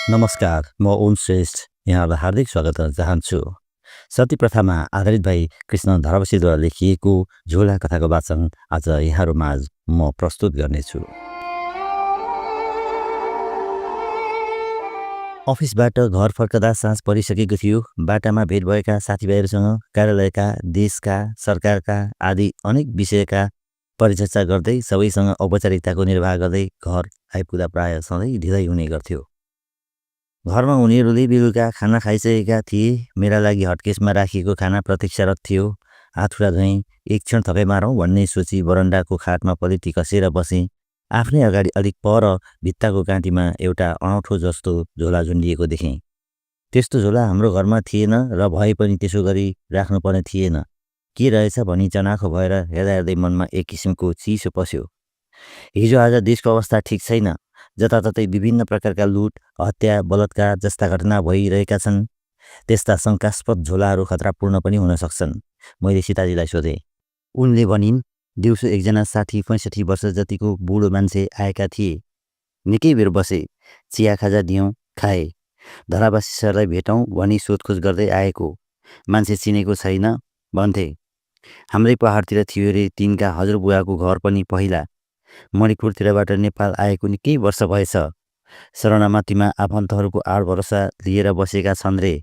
नमस्कार, म ओम श्रेष्ठ यहाँलाई हार्दिक स्वागत गर्न चाहन्छु। सती प्रथामा आधारित भई कृष्ण धरवासीद्वारा लेखिएको झोला कथाको वाचन आज यहाँहरूमाझ म प्रस्तुत गर्नेछु। अफिसबाट घर फर्कदा साँझ परिसकेको थियो। बाटामा भेट भएका साथीभाइहरूसँग कार्यालयका, देशका, सरकारका आदि अनेक विषयका परिचर्चा गर्दै सबैसँग औपचारिकताको निर्वाह गर्दै घर आइपुग्दा प्राय सधैँ ढिलै हुने गर्थ्यो। घरमा उनीहरूले बेलुका खाना खाइसकेका थिए। मेरा लागि हटकेसमा राखिएको खाना प्रतीक्षारत थियो। हातखुट्टा धोएँ, एक क्षण थपे मारौँ भन्ने सोची बरन्डाको खाटमा पलेटी कसेर बसेँ। आफ्नै अगाडि अलिक पर भित्ताको काँटीमा एउटा अनौठो जस्तो झोला झुन्डिएको देखेँ। त्यस्तो झोला हाम्रो घरमा थिएन र भए पनि त्यसो गरी राख्नुपर्ने थिएन। के रहेछ भनी चनाखो भएर हेर्दा हेर्दै मनमा एक किसिमको चिसो पस्यो। हिजो आज देशको अवस्था ठिक छैन। जताततै विभिन्न प्रकारका लुट, हत्या, बलात्कार जस्ता घटना भइरहेका छन्। त्यस्ता शङ्कास्पद झोलाहरू खतरापूर्ण पनि हुन सक्छन्। मैले सीताजीलाई सोधेँ। उनले भनिन्, दिउँसो एकजना 60-65 वर्ष जतिको बुढो मान्छे आएका थिए। निकै बेर बसे, चिया खाजा दियौँ, खाए। धरावासी सरलाई भेटौँ भनी सोधखोज गर्दै आएको। मान्छे चिनेको छैन भन्थे। हाम्रै पहाडतिर थियो रे तिनका हजुरबुवाको घर पनि पहिला। मणिपुरतिरबाट नेपाल आएको निकै वर्ष भएछ। शरणार्थीमा आफन्तहरूको आड भरोसा लिएर बसेका छन् रे।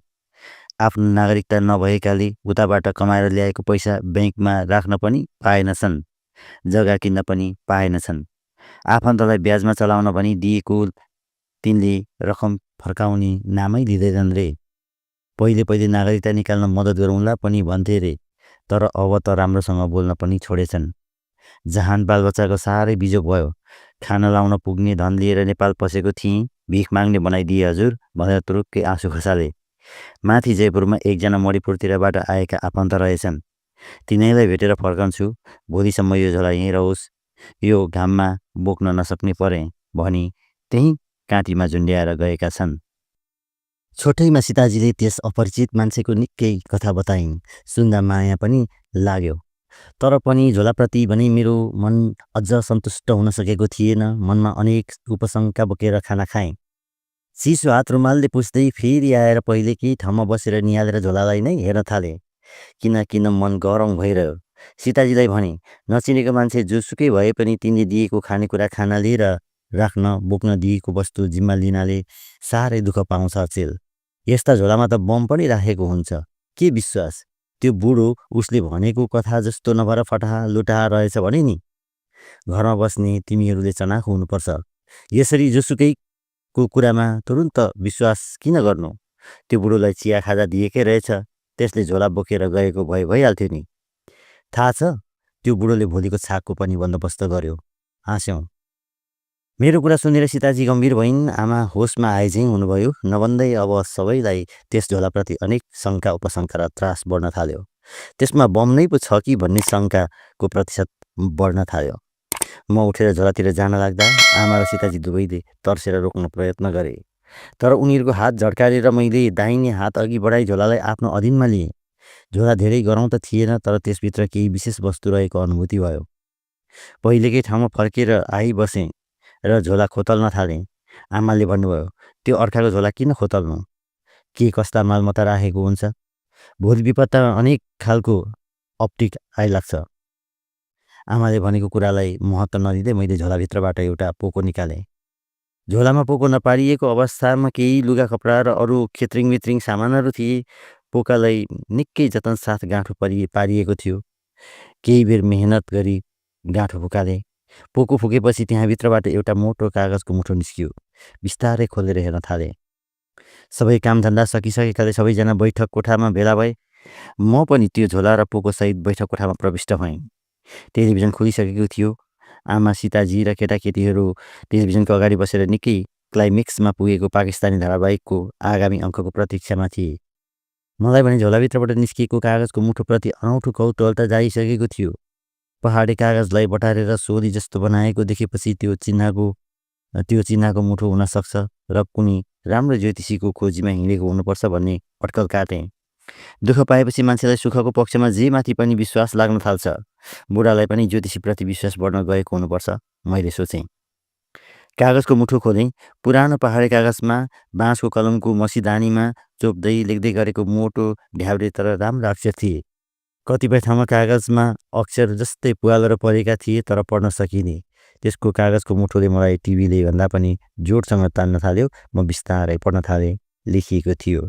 आफ्नो नागरिकता नभएकाले उताबाट कमाएर ल्याएको पैसा ब्याङ्कमा राख्न पनि पाएनछन्, जग्गा किन्न पनि पाएनछन्। आफन्तलाई ब्याजमा चलाउन भनी दिएको तिनले रकम फर्काउने नामै लिँदैनन् रे। पहिले नागरिकता निकाल्न मद्दत गरौँला पनि भन्थे रे, तर अब त राम्रोसँग बोल्न पनि छोडेछन्। जहान बालबच्चाको साह्रै बिजोग भयो। खाना लाउन पुग्ने धन लिएर नेपाल पसेको थिएँ, भिख माग्ने बनाइदिए हजुर भनेर तुरुक्कै आँसु खसाले। माथि जयपुरमा एकजना मणिपुरतिरबाट आएका आफन्त रहेछन्। तिनैलाई भेटेर फर्कन्छु। भोलिसम्म यो झोला यहीँ रहोस्, यो घाममा बोक्न नसक्ने परे भनी त्यहीँ काँटीमा झुन्ड्याएर गएका छन्। छोटैमा सीताजीले त्यस अपरिचित मान्छेको निकै कथा बताइन्। सुन्दा माया पनि लाग्यो। तर पनि झोलाप्रति भने मेरो मन अझ सन्तुष्ट हुन सकेको थिएन। मनमा अनेक उपशङ्का बोकेर खाना खाएँ। चिसो हात रुमालले पुस्दै फेरि आएर पहिलेकै ठाउँमा बसेर निहालेर झोलालाई नै हेर्न थालेँ। किन मन गरौँ भइरह्यो। सीताजीलाई भने, नचिनेको मान्छे जोसुकै भए पनि तिनले दिएको खानेकुरा खाना लिएर राख्न बोक्न दिएको वस्तु जिम्मा लिनाले साह्रै दुःख पाउँछ अचेल। यस्ता झोलामा त बम पनि राखेको हुन्छ। के विश्वास त्यो बुढो उसले भनेको कथा जस्तो नभएर फटाहा लुटाहा रहेछ भने नि। घरमा बस्ने तिमीहरूले चनाखो हुनुपर्छ। यसरी जोसुकैको कुरामा तुरुन्त विश्वास किन गर्नु। त्यो बुढोलाई चिया खाजा दिएकै रहेछ, त्यसले झोला बोकेर गएको भए भइहाल्थ्यो नि। थाहा छ, त्यो बुढोले भोलिको छाकको पनि बन्दोबस्त गर्यो। हाँस्यौँ। मेरो कुरा सुनेर सीताजी गम्भीर भइन्। आमा होसमा आए झैँ हुनुभयो। नभन्दै अब सबैलाई त्यस झोलाप्रति अनेक शङ्का उपशङ्का र त्रास बढ्न थाल्यो। त्यसमा बम नै पो छ कि भन्ने शङ्काको प्रतिशत बढ्न थाल्यो। म उठेर झोलातिर जान लाग्दा आमा र सीताजी दुवैले तर्सेर रोक्न प्रयत्न गरे। तर उनीहरूको हात झड्काएर मैले दाहिने हात अघि बढाई झोलालाई आफ्नो अधीनमा लिएँ। झोला धेरै गरौँ त थिएन, तर त्यसभित्र केही विशेष वस्तु रहेको अनुभूति भयो। पहिलेकै ठाउँमा फर्केर आइबसेँ र झोला खोतल्न थालेँ। आमाले भन्नुभयो, त्यो अर्काको झोला किन खोतल्नु? के कस्ता मालमत्ता राखेको हुन्छ? भोलि विपत्तामा अनेक खालको अप्टिक आइलाग्छ। आमाले भनेको कुरालाई महत्त्व नदिँदै मैले झोलाभित्रबाट एउटा पोको निकालेँ। झोलामा पोको नपारिएको अवस्थामा केही लुगा कपडा र अरू खेत्रिङ सामानहरू थिए। पोकालाई निकै जतन साथ गाँठो पारिएको थियो। केही बेर मेहनत गरी गाँठो फुकालेँ। पोको फुकेपछि त्यहाँभित्रबाट एउटा मोटो कागजको मुठो निस्कियो। बिस्तारै खोलेर हेर्न थालेँ। सबै कामधन्दा सकिसकेकाले सबैजना बैठक कोठामा भेला भए। म पनि त्यो झोला र पोकोसहित बैठक कोठामा प्रविष्ट भएँ। टेलिभिजन खोलिसकेको थियो। आमा, सीताजी र केटाकेटीहरू टेलिभिजनको अगाडि बसेर निकै क्लाइमेक्समा पुगेको पाकिस्तानी धारावाहिकको आगामी अङ्कको प्रतीक्षामा थिए। मलाई भने झोलाभित्रबाट निस्किएको कागजको मुठोप्रति अनौठो कौतूहलता जागिसकेको थियो। पहाडे कागजलाई बटारेर सोली जस्तो बनाएको देखेपछि त्यो चिन्हको मुठो हुन सक्छ र कुनै राम्रो ज्योतिषीको खोजीमा हिँडेको हुनुपर्छ भन्ने अड्कल काटेँ। दुःख पाएपछि मान्छेलाई सुखको पक्षमा जे माथि पनि विश्वास लाग्न थाल्छ। बुढालाई पनि ज्योतिषीप्रति विश्वास बढ्न गएको हुनुपर्छ, मैले सोचेँ। कागजको मुठो खोलेँ। पुरानो पहाडे कागजमा बाँसको कलमको मसिदानीमा चोप्दै लेख्दै गरेको मोटो ढ्याउरे तर राम्रा अक्षर थिए। कतिपय ठाउँमा कागजमा अक्षर जस्तै पुवालेर परेका थिए तर पढ्न सकिने। त्यसको कागजको मुठोले मलाई टिभीले भन्दा पनि जोडसँग तान्न थाल्यो। म बिस्तारै पढ्न थालेँ। लेखिएको थियो,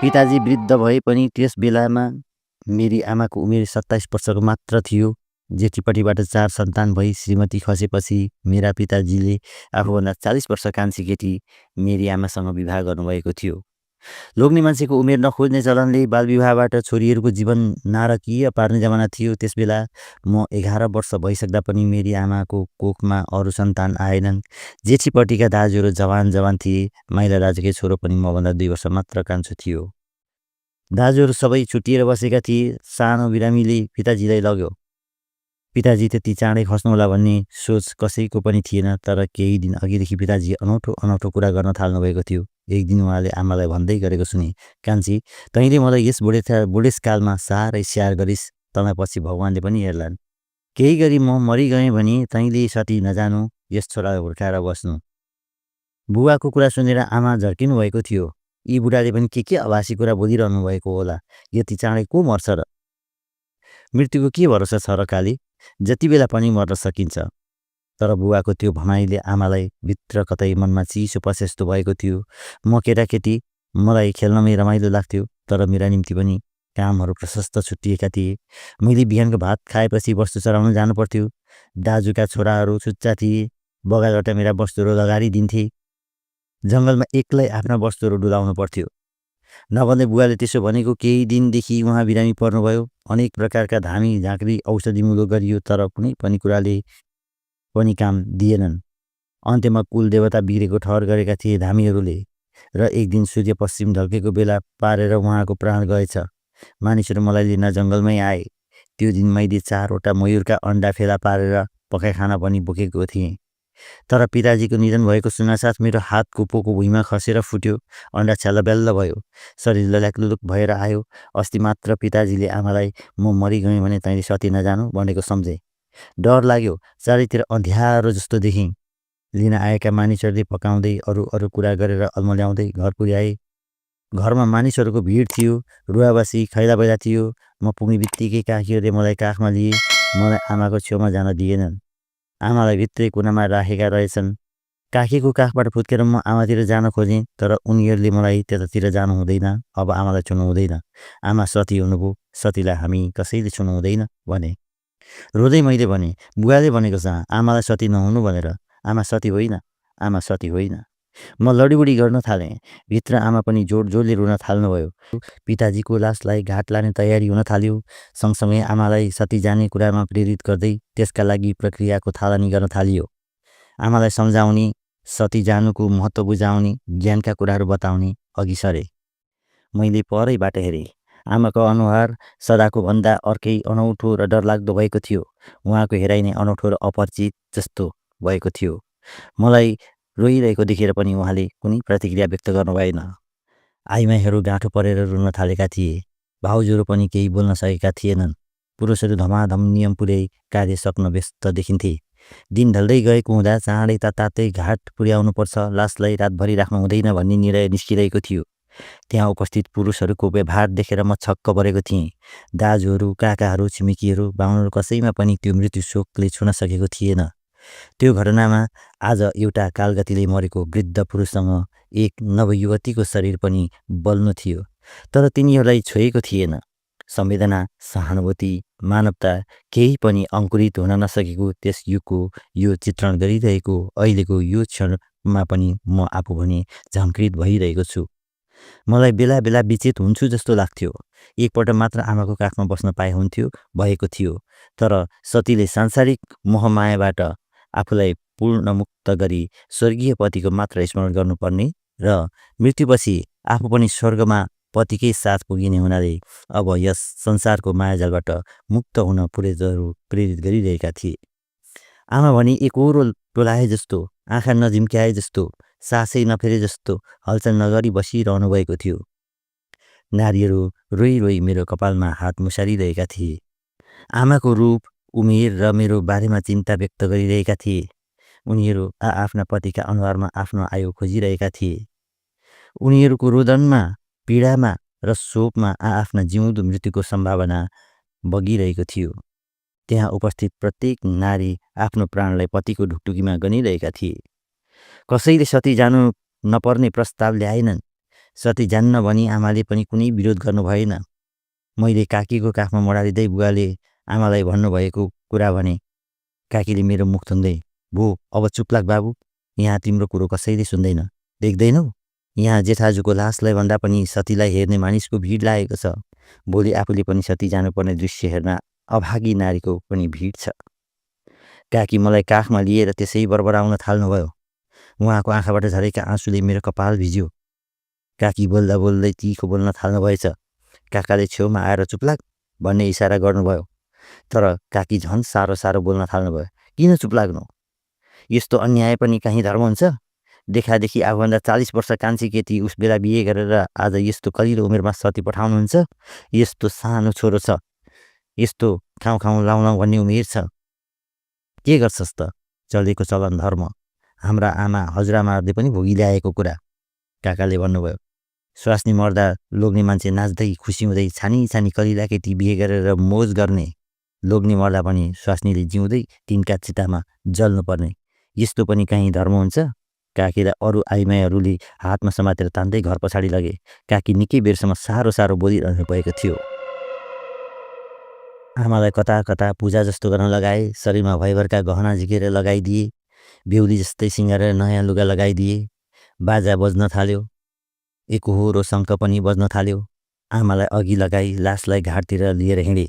पिताजी वृद्ध भए पनि त्यस बेलामा मेरी आमाको उमेर 27 वर्षको मात्र थियो। जेठीपट्टिबाट 4 सन्तान भई श्रीमती खसेपछि मेरा पिताजीले आफूभन्दा 40 वर्ष कान्छी केटी मेरी आमासँग विवाह गर्नुभएको थियो। लोग्ने मान्छेको उमेर नखोज्ने चलनले बालविवाहबाट छोरीहरूको जीवन नारकीय पार्ने जमाना थियो। त्यसबेला म 11 वर्ष भइसक्दा पनि मेरी आमाको कोखमा अरू सन्तान आएनन्। जेठीपट्टिका दाजुहरू जवान जवान थिए। माइला दाजुकै छोरो पनि मभन्दा 2 वर्ष मात्र कान्छो थियो। दाजुहरू सबै छुट्टिएर बसेका थिए। सानो बिरामीले पिताजीलाई लग्यो। पिताजी त्यति चाँडै खस्नुहोला भन्ने सोच कसैको पनि थिएन। तर केही दिन अघिदेखि पिताजी अनौठो अनौठो कुरा गर्न थाल्नुभएको थियो। एक दिन उहाँले आमालाई भन्दै गरेको सुने, कान्छी, तैँले मलाई यस बुढेसकालमा साह्रै स्याहार गरिस्। तँलाई पछि भगवानले पनि हेर्लान्। केही गरी म मरिगएँ भने तैँले सती नजानु, यस छोरालाई हुर्काएर बस्नु। बुवाको कुरा सुनेर आमा झर्किनु भएको थियो। यी बुढाले पनि के अभासी कुरा बोलिरहनु भएको होला। यति चाँडै को मर्छ र? मृत्युको के भरोसा छ र काली? जति बेला पनि मर्न सकिन्छ। तर बुवाको त्यो भनाइले आमालाई भित्र कतै मनमा चिसो पसे जस्तो भएको थियो। म केटाकेटी, मलाई खेल्नमै रमाइलो लाग्थ्यो। तर मेरा निम्ति पनि कामहरू प्रशस्त छुट्टिएका थिए। मैले बिहानको भात खाएपछि वस्तु चराउन जानु पर्थ्यो। दाजुका छोराहरू सुच्चा थिए। बगालबाट मेरा वस्तुहरू लगारिदिन्थे। जङ्गलमा एक्लै आफ्ना वस्तुहरू डुलाउनु पर्थ्यो। नभन्दै बुवाले त्यसो भनेको केही दिनदेखि उहाँ बिरामी पर्नुभयो। अनेक प्रकारका धामी झाँक्री औषधिमूलक गरियो तर कुनै पनि कुराले पनि काम दिएनन्। अन्त्यमा कुल देवता बिग्रेको ठहर गरेका थिए धामीहरूले। र एक दिन सूर्य पश्चिम ढल्केको बेला पारेर उहाँको प्राण गएछ। मानिसहरू मलाई लिन जङ्गलमै आए। त्यो दिन मैले 4वटा मयूरका अन्डा फेला पारेर पकाइखाना पनि बोकेको थिएँ। तर पिताजीको निधन भएको सुन्नासाथ मेरो हातको पोको भुइँमा खसेर फुट्यो। अन्डा छ्यालब्याल्ल भयो। शरीर लल्याकलुलुक भएर आयो। अस्ति मात्र पिताजीले आमालाई म मरिगएँ भने तैँले सती नजानु भनेको सम्झे। डर लाग्यो। चारैतिर अँध्यारो जस्तो देखेँ। लिन आएका मानिसहरूले पकाउँदै अरू कुरा गरेर अल्मल्याउँदै घर पुर्याए। घरमा मानिसहरूको भिड थियो। रुवाबासी खैलाबैला थियो। म पुग्ने बित्तिकै काकीहरूले मलाई काखमा लिए। मलाई आमाको छेउमा जान दिएनन्। आमालाई भित्रै कुनामा राखेका रहेछन्। काकीको काखबाट फुत्केर म आमातिर जान खोजेँ। तर उनीहरूले मलाई त्यतातिर जानु हुँदैन, अब आमालाई छुनु हुँदैन। आमा सती हुनुभयो, सतीलाई हामी कसैले छुनु हुँदैन भने। रोँदै मैले भने, बुवाले भनेको छ आमालाई सती नहुनु भनेर। आमा सती होइन, आमा सती होइन। म लडीबुडी गर्न थालेँ। भित्र आमा पनि जोड-जोडले रुन थाल्नुभयो। पिताजीको लासलाई घाट लाने तयारी हुन थाल्यो। सँगसँगै आमालाई सती जाने कुरामा प्रेरित गर्दै त्यसका लागि प्रक्रियाको थालनी गर्न थालियो। आमालाई सम्झाउने, सती जानुको महत्त्व बुझाउने, ज्ञानका कुराहरू बताउने अघि सरे। मैले परैबाट हेरेँ। आमाको अनुहार सदाको भन्दा अर्कै अनौठो र डरलाग्दो भएको थियो। उहाँको हेराइ नै अनौठो र अपरिचित जस्तो भएको थियो। मलाई रोइरहेको देखेर पनि उहाँले कुनै प्रतिक्रिया व्यक्त गर्नु भएन। आइमाईहरू गाँठो परेर रुन थालेका थिए। भाउजूहरू पनि केही बोल्न सकेका थिएनन्। पुरुषहरू धमाधम नियम पुर्याई कार्य सक्न व्यस्त देखिन्थे। दिन ढल्दै गएको हुँदा चाँडै तातै घाट पुर्याउनु पर्छ, लासलाई रातभरि राख्नु हुँदैन भन्ने निर्णय निस्किरहेको थियो। त्यहाँ उपस्थित पुरुषहरूको व्यवहार देखेर म छक्क परेको थिएँ। दाजुहरू, काकाहरू, छिमेकीहरू, बाहुनहरू कसैमा पनि त्यो मृत्यु शोकले छुन सकेको थिएन। त्यो घटनामा आज एउटा कालगतिले मरेको वृद्ध पुरुषसँग एक नवयुवतीको शरीर पनि बल्नु थियो। तर तिनीहरूलाई छोएको थिएन। संवेदना, सहानुभूति, मानवता केही पनि अङ्कुरित हुन नसकेको त्यस युगको यो चित्रण गरिरहेको अहिलेको यो क्षणमा पनि म आफू भने झङ्कृत भइरहेको छु। मलाई बेला बेला विचेत हुन्छु जस्तो लाग्थ्यो। एकपल्ट मात्र आमाको काखमा बस्न पाए हुन्थ्यो भएको थियो। तर सतीले सांसारिक मोहमायाबाट आफूलाई पूर्ण मुक्त गरी स्वर्गीय पतिको मात्र स्मरण गर्नुपर्ने र मृत्युपछि आफू पनि स्वर्गमा पतिकै साथ पुगिने हुनाले अब यस संसारको मायाजालबाट मुक्त हुन पुरेजहरू प्रेरित गरिरहेका थिए। आमा भने एकहोरो टोलाए जस्तो, आँखा नझिम्क्याए जस्तो, सासै नफेरे जस्तो हलचल नगरी बसिरहनु भएको थियो। नारीहरू रोई रोई मेरो कपालमा हात मुसारिरहेका थिए। आमाको रूप उमेर र मेरो बारेमा चिन्ता व्यक्त गरिरहेका थिए। उनीहरू आफ्ना पतिका अनुहारमा आफ्नो आयु खोजिरहेका थिए। उनीहरूको रोदनमा, पीडामा र शोकमा आफ्ना जिउँदो मृत्युको सम्भावना बगिरहेको थियो। त्यहाँ उपस्थित प्रत्येक नारी आफ्नो प्राणलाई पतिको ढुकढुकीमा गनिरहेका थिए। कसैले सती जानु नपर्ने प्रस्ताव ल्याएनन्। सती जान्न भनी आमाले पनि कुनै विरोध गर्नु भएन। मैले काकीको काखमा मोडारिँदै बुवाले आमालाई भन्नुभएको कुरा भने। काकीले मेरो मुख थुन्दै, भो अब चुप लाग बाबु, यहाँ तिम्रो कुरो कसैले सुन्दैन। देख्दैनौ, यहाँ जेठाजुको लासलाई भन्दा पनि सतीलाई हेर्ने मानिसको भिड लागेको छ। भोलि आफूले पनि सती जानुपर्ने दृश्य हेर्न अभागी नारीको पनि भिड छ। काकी मलाई काखमा लिएर त्यसै बरबराउन थाल्नुभयो। उहाँको आँखाबाट झरेका आँसुले मेरो कपाल भिज्यो। काकी बोल्दा बोल्दै तिखो बोल्न थाल्नुभएछ। काकाले छेउमा आएर चुप लाग भन्ने इसारा गर्नुभयो। तर काकी झन् साह्रो साह्रो बोल्न थाल्नुभयो। किन चुप लाग्नु? यस्तो अन्याय पनि कहीँ धर्म हुन्छ? देखादेखि आफूभन्दा 40 वर्ष कान्छी केटी उस बेला बिहे गरेर आज यस्तो कलिलो उमेरमा सती पठाउनुहुन्छ? यस्तो सानो छोरो छ, यस्तो खाउँ खाउँ लाउँ लाउँ भन्ने उमेर छ। के गर्छस् त? चलेको चलन धर्म, हाम्रा आमा हजुरआमाहरूले पनि भोगिल्याएको कुरा। काकाले भन्नुभयो। स्वास्नी मर्दा लोग्ने मान्छे नाच्दै खुसी हुँदै छानी छानी कलिला केटी बिहे गरेर मोज गर्ने। लोग्ने मर्दा पनि स्वास्नीले जिउँदै तिनका चितामा जल्नुपर्ने। यस्तो पनि कहीँ धर्म हुन्छ? काकीलाई अरू आइमाईहरूले हातमा समातेर तान्दै घर पछाडि लगे। काकी निकै बेरसम्म साह्रो साह्रो बोलिरहनु भएको थियो। आमालाई कता कता पूजा जस्तो गर्न लगाए। शरीरमा भयभरका गहना झिकेर लगाइदिए। बेहुली जस्तै सिँगारेर नयाँ लुगा लगाइदिए। बाजा बज्न थाल्यो। एकहोरो शङ्ख पनि बज्न थाल्यो। आमालाई अघि लगाई लासलाई घाटतिर लिएर हिँडे।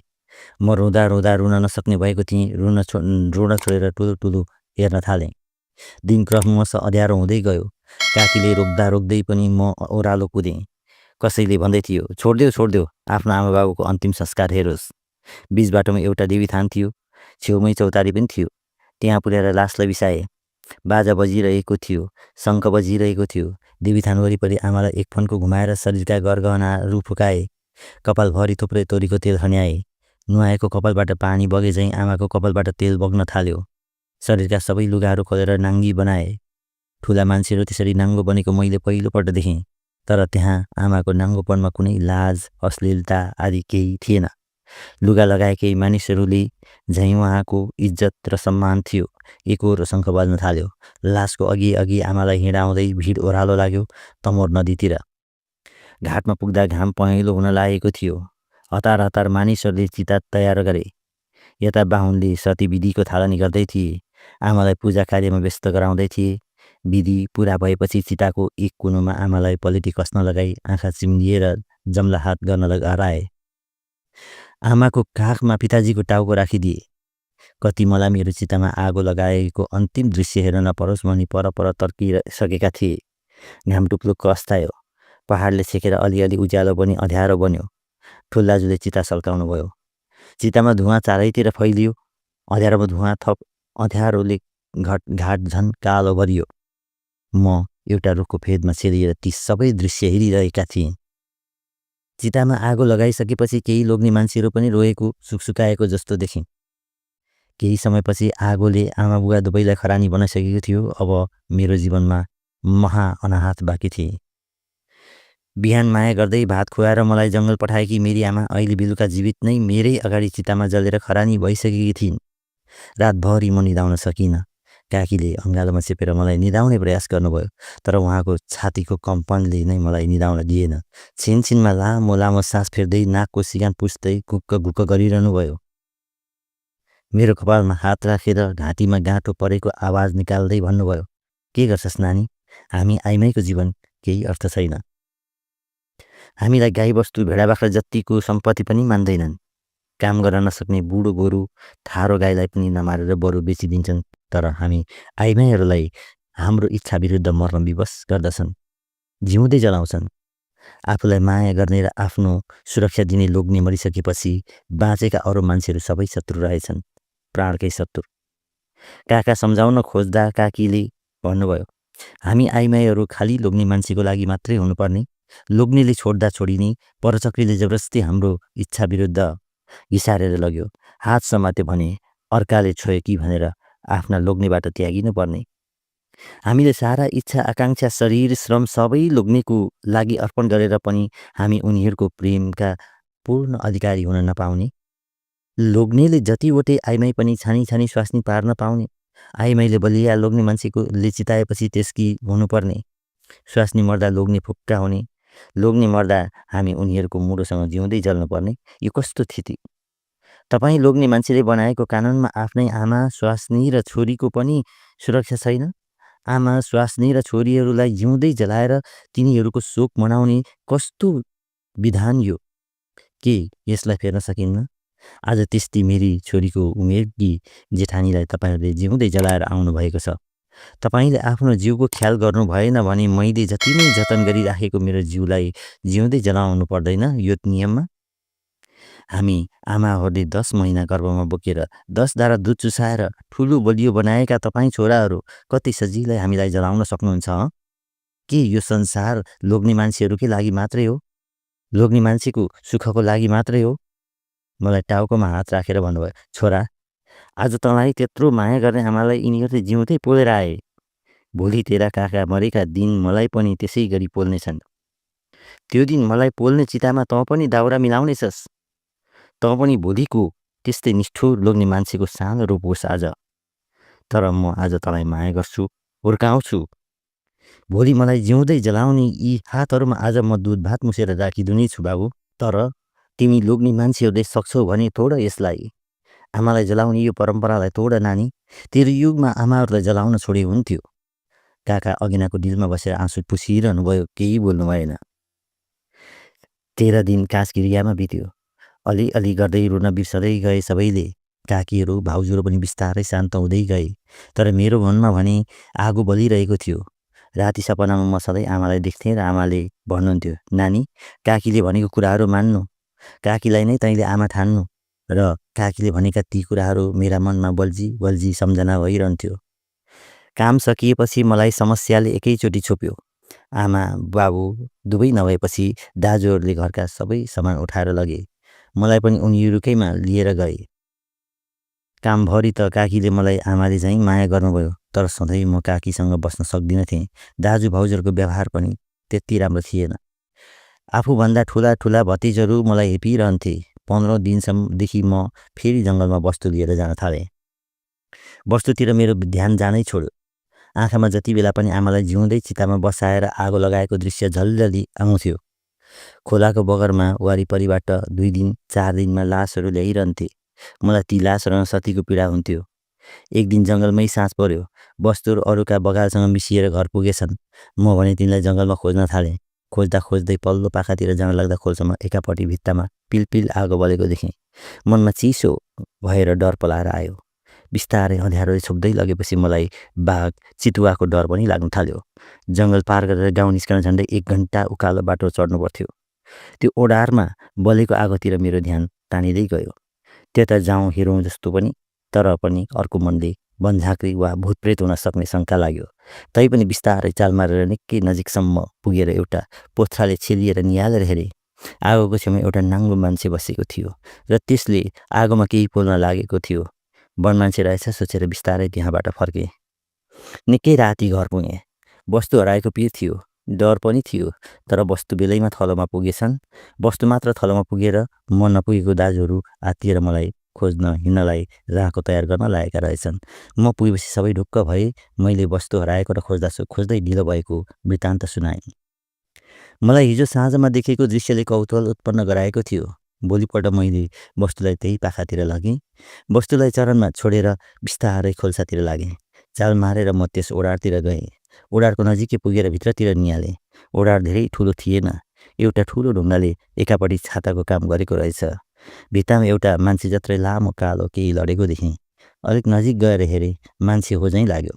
म रुँदा रुँदा रुन नसक्ने भएको थिएँ। रुन छोडेर टुलु टुलु हेर्न थालेँ। दिन क्रमशः अँध्यारो हुँदै गयो। काकीले रोक्दा रोक्दै पनि म ओह्रालो कुदेँ। कसैले भन्दै थियो, छोडिदेऊ आफ्नो आमा बाबुको अन्तिम संस्कार हेरोस्। बीच बाटोमा एउटा देवीथान थियो। छेउमै चौतारी पनि थियो। त्यहाँ पुर्याएर लासलाई बिसाए। बाजा बजिरहेको थियो, शङ्ख बजिरहेको थियो। देवीथान वरिपरि आमालाई एक फन्को घुमाएर शरीरका गरगहनाहरू फुकाए। कपालभरि थुप्रै तोरीको तेल खन्याए। नुहाएको कपालबाट पानी बगे झैँ आमाको कपालबाट तेल बग्न थाल्यो। शरीरका सबै लुगाहरू खोलेर नाङ्गी बनाए। ठुला मान्छेहरू त्यसरी नाङ्गो बनेको मैले पहिलोपल्ट देखेँ। तर त्यहाँ आमाको नाङ्गोपनमा कुनै लाज, अश्लीलता आदि केही थिएन। लुगा लगाएकै मानिसहरूले झैँ उहाँको इज्जत र सम्मान थियो। एकहोरो शङ्ख बज्न थाल्यो। लासको अघि अघि आमालाई हिँडाउँदै भिड ओह्रालो लाग्यो तमोर नदीतिर। घाटमा पुग्दा घाम पहेँलो हुन लागेको थियो। हतार हतार मानिसहरूले चिता तयार गरे। यता बाहुनले सती विधिको थालनी गर्दै थिए। आमालाई पूजा कार्यमा व्यस्त गराउँदै थिए। विधि पुरा भएपछि चिताको एक कुनोमा आमालाई पलेटी कस्न लगाई आँखा चिम्लिएर जम्ला हात गर्न हराए। आमाको काखमा पिताजीको टाउको राखिदिए। कति मलाई मेरो चितामा आगो लगाएको अन्तिम दृश्य हेर्न नपरोस् भनी पर तर्किसकेका थिए। घाम टुप्लुक्क अस्तायो। पहाडले छेकेर अलिअलि उज्यालो पनि अँध्यारो बन्यो। ठुल्दाजुले चिता सल्काउनु भयो। चितामा धुवाँ चारैतिर फैलियो। अँध्यारोमा धुवाँ थप अँध्यारोले घाट झन् कालो भरियो। म एउटा रुखको फेदमा छेलिएर ती सबै दृश्य हेरिरहेका थिएँ। चितामा आगो लगाइसकेपछि केही लोग्ने मान्छेहरू पनि रोएको सुकसुकाएको जस्तो देखेँ। केही समयपछि आगोले आमा बुवा दुवैलाई खरानी बनाइसकेको थियो। अब मेरो जीवनमा महा अनाहत बाँकी थिए। बिहान माया गर्दै भात खुवाएर मलाई जङ्गल पठाएकी मेरी आमा अहिले बेलुका जीवित नै मेरै अगाडि चितामा जलेर खरानी भइसकेकी थिइन्। रातभरि म निदाउन सकिनँ। काकीले अँगालोमा चेपेर मलाई निदाउने प्रयास गर्नुभयो। तर उहाँको छातीको कम्पनले नै मलाई निदाउन दिएन। छिनछिनमा लामो लामो सास फेर्दै नाकको सिगान पुस्दै गुक्क गुक्क गरिरहनु भयो। मेरो कपालमा हात राखेर घाँटीमा गाँठो परेको आवाज निकाल्दै भन्नुभयो, के गर्छस् नानी? हामी आइमाईको जीवन केही अर्थ छैन। हामीलाई गाईबस्तु भेडाबाख्रा जतिको सम्पत्ति पनि मान्दैनन्। काम गर्न नसक्ने बुढो गोरु ठारो गाईलाई पनि नमारेर बरु बेचिदिन्छन्। तर हामी आइमाईहरूलाई हाम्रो इच्छा विरुद्ध मर्न विवश गर्दछन्। जिउँदै जलाउँछन्। आफूलाई माया गर्ने र आफ्नो सुरक्षा दिने लोग्ने मरिसकेपछि बाँचेका अरू मान्छेहरू सबै शत्रु रहेछन्, प्राणकै शत्रु। काका सम्झाउन खोज्दा काकीले भन्नुभयो, हामी आइमाईहरू खाली लोग्ने मान्छेको लागि मात्रै हुनुपर्ने। लोग्नेले छोड्दा छोडिने, परचक्रीले जबरजस्ती हाम्रो इच्छा विरुद्ध घिसारेर लग्यो। हात समात्यो भने अर्काले छोयो कि भनेर आफ्ना लोग्नेबाट त्यागिनु पर्ने। हामीले सारा इच्छा आकाङ्क्षा शरीर श्रम सबै लोग्नेको लागि अर्पण गरेर पनि हामी उनीहरूको प्रेमका पूर्ण अधिकारी हुन नपाउने। लोग्नेले जतिवटै आइमाई पनि छानी छानी स्वास्नी पार्न पाउने। आइमाईले बलिया लोग्ने मान्छेकोले चिताएपछि त्यसकी हुनुपर्ने। स्वास्नी मर्दा लोग्ने फुक्का हुने। लोग्ने मर्दा हामी उनीहरूको मुडोसँग जिउँदै जल्नुपर्ने। यो कस्तो स्थिति! तपाईँ लोग्ने मान्छेले बनाएको कानुनमा आफ्नै आमा स्वास्नी र छोरीको पनि सुरक्षा छैन। आमा स्वास्नी र छोरीहरूलाई जिउँदै जलाएर तिनीहरूको शोक मनाउने कस्तो विधान यो! के यसलाई फेर्न सकिन्न? आज त्यस्तै मेरी छोरीको उमेरकी जेठानीलाई तपाईँहरूले जिउँदै जलाएर आउनुभएको छ। तपाईँले आफ्नो जिउको ख्याल गर्नु भएन भने मैले जति नै जतन गरिराखेको मेरो जिउलाई जिउँदै जलाउनु पर्दैन यो नियममा? हामी आमाहरूले 10 महिना गर्भमा बोकेर 10 धारा दुध चुसाएर ठुलो बलियो बनाएका तपाईँ छोराहरू कति सजिलै हामीलाई जलाउन सक्नुहुन्छ? के यो संसार लोग्ने मान्छेहरूकै लागि मात्रै हो? लोग्ने मान्छेको सुखको लागि मात्रै हो? मलाई टाउकोमा हात राखेर भन्नुभयो, छोरा, आज तँलाई त्यत्रो माया गर्ने आमालाई यिनीहरूले जिउँदै पोलेर आए। भोलि तेरा काका मरेका दिन मलाई पनि त्यसै गरी पोल्नेछन्। त्यो दिन मलाई पोल्ने चितामा तँ पनि दाउरा मिलाउनेछस्। तँ पनि भोलिको त्यस्तै निष्ठुर लोग्ने मान्छेको सानो रूप होस् आज। तर म आज तँलाई माया गर्छु, हुर्काउँछु। भोलि मलाई जिउँदै जलाउने यी हातहरूमा आज म दुध भात मुसेर राखिदिने छु बाबु। तर तिमी लोग्ने मान्छेहरूले सक्छौ भने तोड यसलाई। आमालाई जलाउने यो परम्परालाई तोड नानी। तेरो युगमा आमाहरूलाई जलाउन छोडे हुन्थ्यो। काका अघिनाको डिलमा बसेर आँसु पुछिरहनु भयो, केही बोल्नु भएन। 13 दिन कास्किरियामा बित्यो। अलि गर्दै रुन बिर्सदै गए सबैले। काकीहरू भाउजूहरू पनि बिस्तारै शान्त हुँदै गए। तर मेरो मनमा भने आगो बलिरहेको थियो। राति सपनामा म सधैँ आमालाई देख्थेँ र आमाले भन्नुहुन्थ्यो, नानी, काकीले भनेको कुराहरू मान्नु। काकीलाई नै तैँले आमा ठान्नु। र काकीले भनेका ती कुराहरू मेरा मनमा बल्झी सम्झना भइरहन्थ्यो। काम सकिएपछि मलाई समस्याले एकैचोटि छोप्यो। आमा बाबु दुवै नभएपछि दाजुहरूले घरका सबै सामान उठाएर लगे। मलाई पनि उनीहरूकैमा लिएर गए। कामभरि त काकीले मलाई आमाले झैँ माया गर्नुभयो। तर सधैँ म काकीसँग बस्न सक्दिनँ थिएँ। दाजु भाउजूहरूको व्यवहार पनि त्यति राम्रो थिएन। आफूभन्दा ठुला ठुला भतिजहरू मलाई हेपिरहन्थे। 15 दिनसम्मदेखि म फेरि जङ्गलमा वस्तु लिएर जान थालेँ। वस्तुतिर मेरो ध्यान जानै छोड्यो। आँखामा जति बेला पनि आमालाई जिउँदै चितामा बसाएर आगो लगाएको दृश्य झल्झली आउँथ्यो। खोलाको बगरमा वारिपरिबाट 2 दिन 4 दिनमा लासहरू ल्याइरहन्थे। मलाई ती लासहरूमा सतीको पीडा हुन्थ्यो। एक दिन जङ्गलमै साँझ पर्यो। वस्तुहरू अरूका बगालसँग मिसिएर घर पुगेछन्। म भने तिनलाई जङ्गलमा खोज्न थालेँ। खोज्दा खोज्दै पल्लो पाखातिर जान लाग्दा खोल्छामा एकापट्टि भित्तामा पिलपिल आगो बलेको देखेँ। मनमा चिसो भएर डर पलाएर आयो। बिस्तारै अँध्यारोले छोप्दै लगेपछि मलाई बाघ चितुवाको डर पनि लाग्न थाल्यो। जङ्गल पार गरेर गाउँ निस्कन झन्डै 1 घन्टा उकालो बाटो चढ्नु पर्थ्यो। त्यो ओडारमा बलेको आगोतिर मेरो ध्यान तानिँदै गयो। त्यता जाउँ हेरौँ जस्तो पनि, तर पनि अर्को मनले बनझाँक्री वा भूतप्रेत हुन सक्ने शङ्का लाग्यो। तैपनि बिस्तारै चाल मारेर निकै नजिकसम्म पुगेर एउटा पोथ्राले छेलिएर निहालेर हेरेँ। आगोको छेउमा एउटा नाङ्गो मान्छे बसेको थियो र त्यसले आगोमा केही पोल्न लागेको थियो। वनमान्छे रहेछ सोचेर बिस्तारै त्यहाँबाट फर्केँ। निकै राति घर पुगेँ। वस्तु हराएको पिर थियो, डर पनि थियो। तर वस्तु बेलैमा थलोमा पुगेछन्। वस्तु मात्र थलोमा पुगेर म नपुगेको दाजुहरू आत्तिएर मलाई खोज्न हिँड्नलाई राहको तयार गर्न लागेका रहेछन्। म पुगेपछि सबै ढुक्क भए। मैले वस्तु हराएको र खोज्दै ढिलो भएको वृत्तान्त सुनाएँ। मलाई हिजो साँझमा देखेको दृश्यले कौतूहल उत्पन्न गराएको थियो। भोलिपल्ट मैले वस्तुलाई त्यही पाखातिर लगेँ। वस्तुलाई चरणमा छोडेर बिस्तारै खोल्सातिर लागेँ। चाल मारेर म त्यस ओडारतिर गएँ। ओडारको नजिकै पुगेर भित्रतिर निहालेँ। ओडार धेरै ठुलो थिएन। एउटा ठुलो ढुङ्गाले एकापट्टि छाताको काम गरेको रहेछ। भित्तामा एउटा मान्छे जत्रै लामो कालो केही लडेको देखेँ। अलिक नजिक गएर हेरेँ, मान्छे हो झैँ लाग्यो।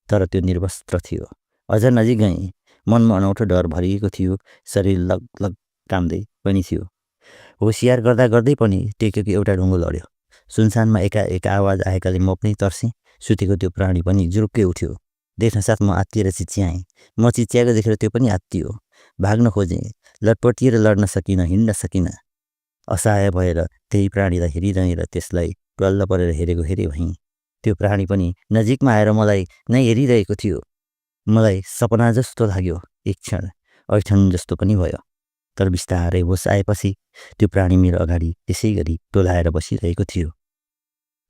तर त्यो निर्वस्त्र थियो। अझ नजिक गएँ। मनमा अनौठो डर भरिएको थियो। शरीर लगलग काम्दै पनि थियो। होसियार गर्दै पनि टेकेको एउटा ढुङ्गो लड्यो। सुनसानमा एकाएक आवाज आएकाले म पनि तर्सेँ। सुतेको त्यो प्राणी पनि जुरुक्कै उठ्यो। देख्नसाथ म आत्तिएर चिच्याएँ। म चिच्याएको देखेर त्यो पनि आत्तियो। भाग्न खोजेँ। लटपटिएर लड्न सकिनँ, हिँड्न सकिनँ। असहाय भएर त्यही प्राणीलाई हेरिरहेँ र त्यसलाई टल्ल परेर हेरेको भएँ। त्यो प्राणी पनि नजिकमा आएर मलाई नै हेरिरहेको थियो। मलाई सपना जस्तो लाग्यो। एक क्षण ऐठन जस्तो पनि भयो। तर बिस्तारै होस आएपछि त्यो प्राणी मेरो अगाडि त्यसै गरी टोलाएर बसिरहेको थियो।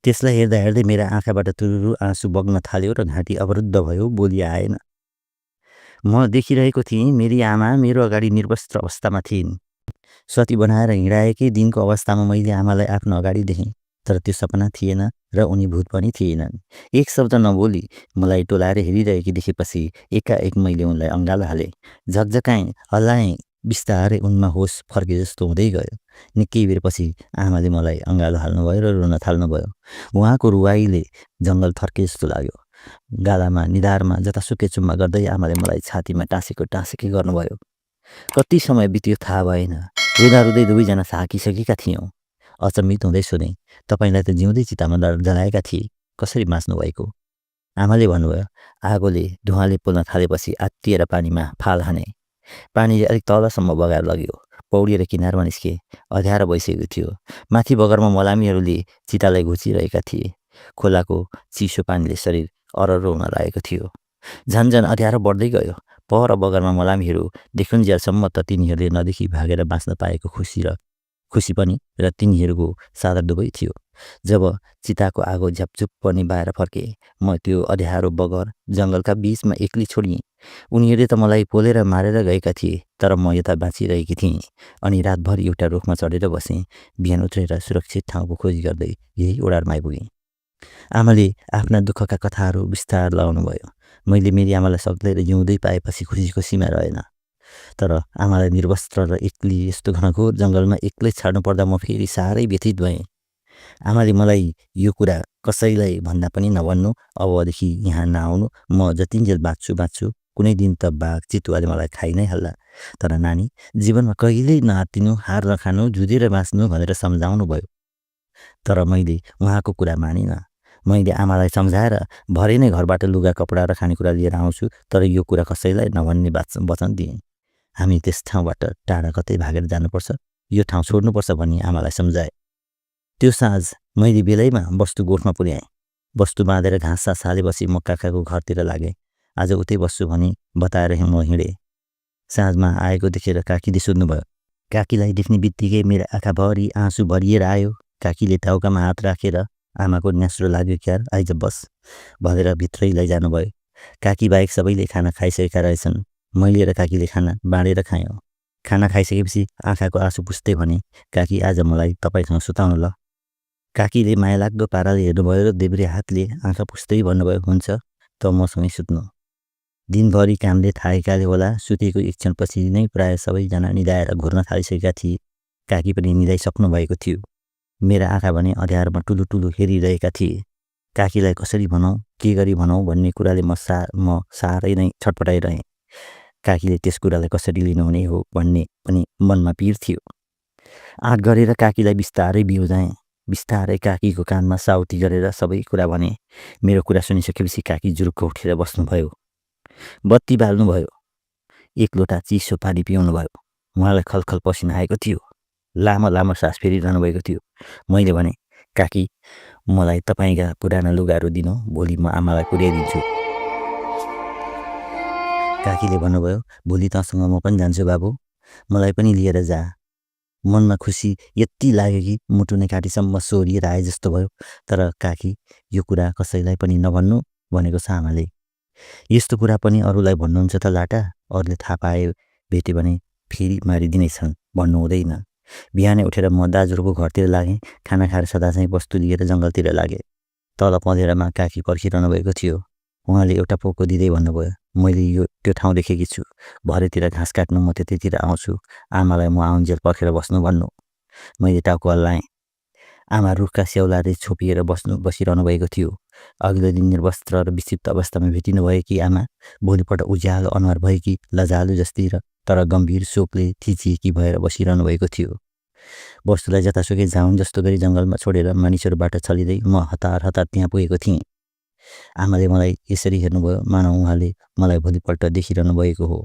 त्यसलाई हेर्दा हेर्दै मेरा आँखाबाट तुरुरु आँसु बग्न थाल्यो र घाँटी अवरुद्ध भयो। बोली आएन। म देखिरहेको थिएँ मेरी आमा मेरो अगाडि निर्वस्त्र अवस्थामा थिइन्। सती बनाएर हिँडाएकै दिनको अवस्थामा मैले आमालाई आफ्नो अगाडि देखेँ। तर त्यो सपना थिएन र उनी भूत पनि थिएनन्। एक शब्द नबोली मलाई टोलाएर हेरिरहेकी देखेपछि एकाएक मैले उनलाई अँगालो हालेँ। झकझकाएँ, हल्लाएँ। बिस्तारै उनमा होस फर्के जस्तो हुँदै गयो। निकै बेरपछि आमाले मलाई अँगालो हाल्नुभयो र रुन थाल्नुभयो। उहाँको रुवाईले जङ्गल थर्के जस्तो लाग्यो। गालामा निधारमा जतासुकै चुम्मा गर्दै आमाले मलाई छातीमा टाँसेकै गर्नुभयो। कति समय बित्यो थाहा भएन। रुँदा रुँदै दुवैजना थाकिसकेका थियौँ। अचम्मित हुँदै सोधेँ, तपाईँलाई त जिउँदै चितामा जलाएका थिए, कसरी बाँच्नु भएको? आमाले भन्नुभयो, आगोले धुवाँले पोल्न थालेपछि आत्तिएर पानीमा फाल हाने। पानीले अलिक तलसम्म बगाएर लग्यो। पौडिएर किनारमा निस्के। अँध्यारो भइसकेको थियो। माथि बगरमा मलामीहरूले चितालाई घुचिरहेका थिए। खोलाको चिसो पानीले शरीर अररो हुन लागेको थियो। झन्झन अँध्यारो बढ्दै गयो। पर बगरमा मलामीहरू देखुन्जेलसम्म त तिनीहरूले नदेखी भागेर बाँच्न पाएको खुसी पनि र तिनीहरूको सादर दुवै थियो। जब चिताको आगो झ्यापझुप पनि बाहिर फर्के, म त्यो अँध्यारो बगर जङ्गलका बीचमा एक्लै छोडिएँ। उनीहरूले त मलाई पोलेर मारेर गएका थिए, तर म यता बाँचिरहेकी थिएँ। अनि रातभर एउटा रुखमा चढेर बसेँ। बिहान उत्रेर सुरक्षित ठाउँको खोजी गर्दै यही ओडारमा आइपुगेँ। आमाले आफ्ना दुःखका कथाहरू बिस्तार लगाउनुभयो। मैले मेरी आमालाई सक्दै जिउँदै पाएपछि खुसीको सीमा रहेन। तर आमालाई निर्वस्त्र र एक्लै यस्तो घनघोर जङ्गलमा एक्लै छाड्नु पर्दा म फेरि साह्रै व्यथित भएँ। आमाले मलाई यो कुरा कसैलाई भन्दा पनि नभन्नु, अबदेखि यहाँ नआउनु, म जतिन्जेल बाँच्छु, कुनै दिन त बाघ चितुवाले मलाई खाइ नै हाल्ला। तर नानी, जीवनमा कहिल्यै नआत्तिनु, हार नखानु, जुधेर बाँच्नु भनेर सम्झाउनु भयो। तर मैले उहाँको कुरा मानिनँ। मैले आमालाई सम्झाएर भरे नै घरबाट लुगा कपडा र खानेकुरा लिएर आउँछु, तर यो कुरा कसैलाई नभन्ने वचन दिएँ। हामी त्यस ठाउँबाट टाढा कतै भागेर जानुपर्छ, यो ठाउँ छोड्नुपर्छ भनी आमालाई सम्झाएँ। त्यो साँझ मैले बेलैमा बस्तु गोठमा पुर्याएँ। बस्तु बाँधेर घाँस हालेपछि म काकाको घरतिर लागेँ। आज उतै बस्छु भनी बताएर म हिँडेँ। साँझमा आएको देखेर काकीले सोध्नुभयो। काकीलाई देख्ने बित्तिकै मेरो आँखाभरि आँसु भरिएर आयो। काकीले टाउकामा हात राखेर आमाको न्यास्रो लाग्यो क्यार, आइज बस भनेर भित्रै लैजानुभयो। काकी बाहेक सबैले खाना खाइसकेका रहेछन्। मैले र काकीले खाना बाँडेर खायौँ। खाना खाइसकेपछि आँखाको आँसु पुस्दै भने, काकी आज मलाई तपाईँसँग सुताउनु ल। काकीले मायालाग्दो पाराले हेर्नुभयो र देब्रे हातले आँखा पुस्दै भन्नुभयो, हुन्छ त मसँगै सुत्नु। दिनभरि कामले थाकेकाले होला सुतेको एक क्षणपछि नै प्राय सबैजना निदाएर घुर्न थालिसकेका थिए। काकी पनि निदाइसक्नु भएको थियो। मेरा आँखा भने अँध्यारोमा टुलु हेरिरहेका थिए। काकीलाई कसरी भनौँ, के गरी भनौँ भन्ने कुराले म साह्रै नै छटपटाइरहेँ। काकीले त्यस कुरालाई कसरी लिनुहुने हो भन्ने पनि मनमा पिर थियो। आँट गरेर काकीलाई बिस्तारै बिउजाएँ। बिस्तारै काकीको कानमा साउती गरेर सबै कुरा भने। मेरो कुरा सुनिसकेपछि काकी जुरुक्क उठेर बस्नुभयो। बत्ती बाल्नुभयो। एक लोटा चिसो पानी पिउनु भयो। उहाँलाई खलखल पसिना आएको थियो। लामो सास फेरिरहनु भएको थियो। मैले भने, काकी, मलाई तपाईँका पुराना लुगाहरू दिनु, भोलि म आमालाई पुर्याइदिन्छु। काकीले भन्नुभयो, भोलि तँसँग म पनि जान्छु बाबु, मलाई पनि लिएर जा। मनमा खुसी यति लाग्यो कि मुटु नै काटीसम्म सोरिएर आए जस्तो भयो। तर काकी, यो कुरा कसैलाई पनि नभन्नु भनेको छ आमाले। यस्तो कुरा पनि अरूलाई भन्नुहुन्छ त लाटा, अरूले थाहा पाए भेट्यो भने फेरि मारिदिनेछन्, भन्नु हुँदैन। बिहानै उठेर म दाजुहरूको घरतिर लागेँ। खाना खाएर सदा चाहिँ वस्तु लिएर जङ्गलतिर लागेँ। तल पँधेरामा काकी पर्खिरहनु भएको थियो। उहाँले एउटा पोको दिँदै भन्नुभयो, मैले त्यो ठाउँ देखेकी छु, भरेतिर घाँस काट्नु म त्यतैतिर आउँछु, आमालाई म आउन्जेल पर्खेर बस्नु भन्नु। मैले टाउको हल्लाएँ। आमा रुखका स्याउलाले छोपिएर बसिरहनु भएको थियो। अघिल्लो दिन निर्वस्त्र र विक्षिप्त अवस्थामा भेटिनु भएकी आमा भोलिपल्ट उज्यालो अनुहार भएकी लजालु जस्ती र तर गम्भीर शोकले थिचिएकी भएर बसिरहनु भएको थियो। वस्तुलाई जतासुकै जाउन जस्तो गरी जङ्गलमा छोडेर मानिसहरूबाट छलिँदै म हतार त्यहाँ पुगेको थिएँ। आमाले मलाई यसरी हेर्नुभयो मानौ उहाँले मलाई भोलिपल्ट देखिरहनु भएको हो।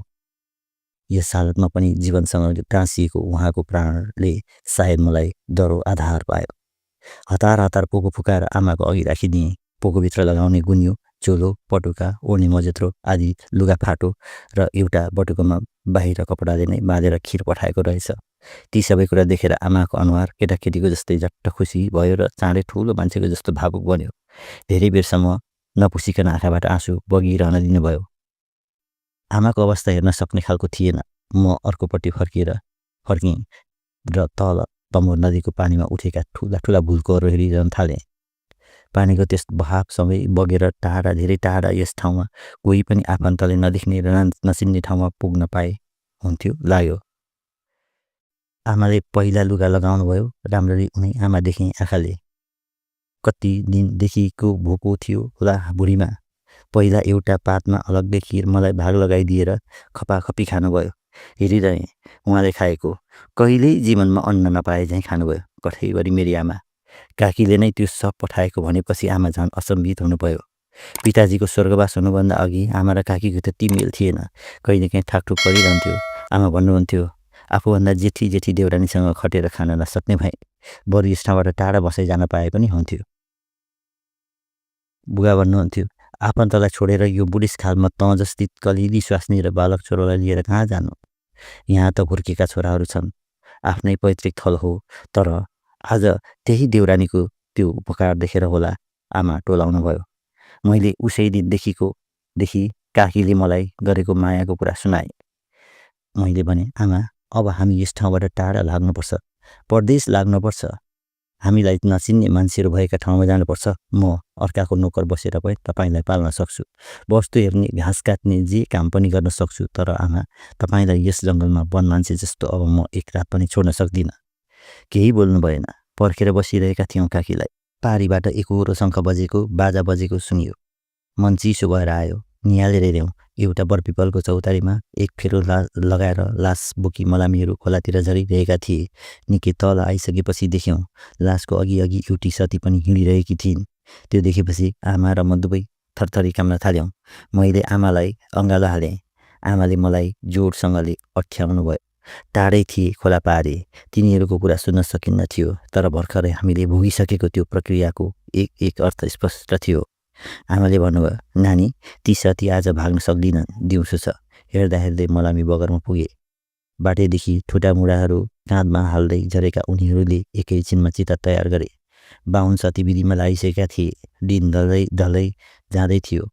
यस हालतमा पनि जीवनसँग टाँसिएको उहाँको प्राणले सायद मलाई डरो आधार पायो। हतार हतार पोको फुकाएर आमाको अघि राखिदिएँ। पोकोभित्र लगाउने गुन्यु, चोलो, पटुका, ओढ्ने मजेत्रो आदि लुगा फाटो र एउटा बटुकोमा बाहिर कपडाले नै बाँधेर खिर पठाएको रहेछ। ती सबै कुरा देखेर आमाको अनुहार केटाकेटीको जस्तै झट्ट खुसी भयो र चाँडै ठुलो मान्छेको जस्तो भावुक बन्यो। धेरै बेरसम्म नपुसिकन आँखाबाट आँसु बगिरहन दिनुभयो। आमाको अवस्था हेर्न सक्ने खालको थिएन। म अर्कोपट्टि फर्किएँ र तल तमोर नदीको पानीमा उठेका ठुला ठुला भुल्कोहरू हेरिरहन थालेँ। पानीको त्यस बहावसँगै बगेर टाढा, धेरै टाढा यस ठाउँमा कोही पनि आफन्तले नदेख्ने र नचिन्ने ठाउँमा पुग्न पाए हुन्थ्यो लाग्यो। आमाले पहिला लुगा लगाउनुभयो। राम्ररी उनी आमा देखेँ आँखाले। कति दिनदेखिको भोको थियो होला बुढीमा। पहिला एउटा पातमा अलग्गै खिर मलाई भाग लगाइदिएर खपाखपी खानुभयो। हेरिरहेँ उहाँले खाएको। कहिल्यै जीवनमा अन्न नपाए झैँ खानुभयो कठैभरि मेरी आमा। काकीले नै त्यो सब पठाएको भनेपछि आमा झन् असम्भित हुनुभयो। पिताजीको स्वर्गवास हुनुभन्दा अघि आमा र काकीको त्यति मेल थिएन। कहिलेकाहीँ ठाकठुक परिरहन्थ्यो। आमा भन्नुहुन्थ्यो, आफूभन्दा जेठी जेठी देउरानीसँग खटेर खान नसक्ने भए बरु यस ठाउँबाट टाढा बसाइ जान पाए पनि हुन्थ्यो। बुवा भन्नुहुन्थ्यो, आफन्तलाई छोडेर यो बुढेसकालमा तँ जस्ती कलिली स्वास्नी र बालक छोरोलाई लिएर कहाँ जानु? यहाँ त हुर्केका छोराहरू छन्। आफ्नै पैतृक थल हो। तर आज त्यही देउरानीको त्यो उपकार देखेर होला आमा टोलाउनु भयो। मैले उसै दिनदेखि काकीले मलाई गरेको मायाको कुरा सुनाए। मैले भने, आमा अब हामी यस ठाउँबाट टाढा लाग्नुपर्छ, परदेश लाग्नुपर्छ। हामीलाई नचिन्ने मान्छेहरू भएका ठाउँमा जानुपर्छ। म अर्काको नोकर बसेर पनि तपाईँलाई पाल्न सक्छु। वस्तु हेर्ने, घाँस काट्ने, जे काम पनि गर्न सक्छु। तर आमा, तपाईँलाई यस जङ्गलमा वन मान्छे जस्तो अब म एक रात पनि छोड्न सक्दिनँ। केही बोल्नु भएन। पर्खेर बसिरहेका थियौँ काकीलाई। पारीबाट एकोहोरो शङ्ख बजेको, बाजा बजेको सुनियो। मन चिसो भएर आयो। निहालेर हेऱ्यौँ। एउटा बरपिपलको चौतारीमा एक फेरो लगाएर लास बोकी मलामीहरू खोलातिर झरिरहेका थिए। निकै तल आइसकेपछि देख्यौँ लासको अघि एउटी सती पनि हिँडिरहेकी थिइन्। त्यो देखेपछि आमा र म दुवै थरथरी काम्न थाल्यौँ। मैले आमालाई अँगालो हालेँ। आमाले मलाई जोडसँगले अठ्याउनु भयो। टाढै थिए खोला पारे। तिनीहरूको कुरा सुन्न सकिन्न थियो। तर भर्खरै हामीले भोगिसकेको त्यो प्रक्रियाको एक एक अर्थ स्पष्ट थियो। आमाले भन्नुभयो, नानी, ती सती आज भाग्न सक्दिनन्, दिउँसो छ। हेर्दा हेर्दै मलामी बगरमा पुगे। बाटैदेखि ठुटामुढाहरू काँधमा हाल्दै झरेका उनीहरूले एकैछिनमा चिता तयार गरे। बाहुन सती विधिमा लागिसकेका थिए। दिन ढल्दै जाँदै थियो।